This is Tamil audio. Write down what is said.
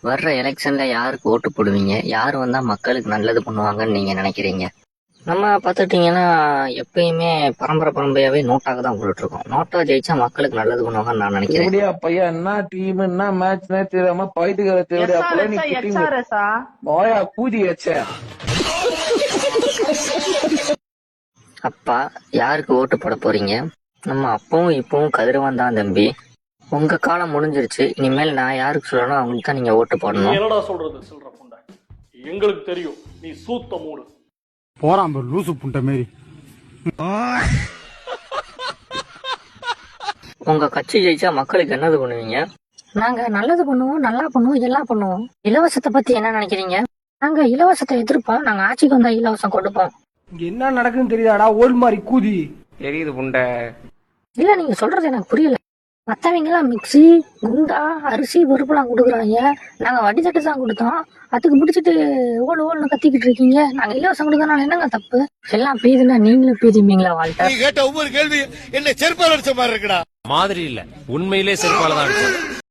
வர்ற எலெக்ஷன்ல யாருக்கு ஓட்டு போடுவீங்க? யார் வந்தா மக்களுக்கு நல்லது பண்ணுவாங்கன்னு நீங்க நினைக்கிறீங்க? நம்ம பார்த்துட்டீங்கன்னா எப்பயுமே பரம்பரையாவே நோட்டாக தான் போட்டுட்டு இருக்கோம். நோட்டா ஜெயிச்சா மக்களுக்கு நல்லது பண்ணுவாங்கன்னு நான் நினைக்கிறேன். எப்படியா பையா என்ன டீம் என்ன மேட்ச்னே தெரியாம பைட்டுக்கிற தேவையா போல நீ போயா கூதி வச்ச. அப்பா யாருக்கு ஓட்டு போட போறீங்க? நம்ம அப்பவும் இப்பவும் கதிரவன் தான் தம்பி. உங்க காலம் முடிஞ்சிருச்சு. இனிமேல் நான் யாருக்கு சொல்லணும் அவங்களுக்கு தான் நீங்க ஓட்டு போடணும். என்னடா சொல்றது சொல்ற புண்டை, எங்களுக்கு தெரியும் நீ சூத்த மூடு. போறான் பாரு லூசு புண்டை மாரி. உங்க கட்சி ஜெயிச்சா மக்களுக்கு என்னது பண்ணுவீங்க? நாங்க நல்லது பண்ணுவோம், நல்லா பண்ணுவோம், எல்லாம் பண்ணுவோம். இலவசத்தை பத்தி என்ன நினைக்கிறீங்க? நாங்க இலவசத்தை எதிர்ப்போம். நாங்க ஆட்சிக்கு வந்தா இலவசம் கொடுப்போம். இங்க என்ன நடக்குதுன்னு தெரியாடா ஓல் மாதிரி கூதி. தெரியுது புண்டை. இல்ல நீங்க சொல்றது எனக்கு புரியல. மத்தவங்க எல்லாம் மிக்சி குண்டா அரிசி பருப்புலாம் கொடுக்குறாங்க. நாங்க வட்டி தட்டு தான் கொடுத்தோம். அதுக்கு முடிச்சிட்டு ஓடுன்னு கத்திக்கிட்டு இருக்கீங்க. நாங்க இலவசம் கொடுக்கறனால என்னங்க தப்பு? எல்லாம் பெய்யுதுன்னா நீங்களும் பெய்யுமீங்களா? வாழ்க்கை கேட்ட ஒவ்வொரு கேள்வி என்ன செருப்பால் அடிச்ச மாதிரி இருக்குடா. மாதிரி இல்ல, உண்மையிலே செருப்பால தான் அடிச்சது.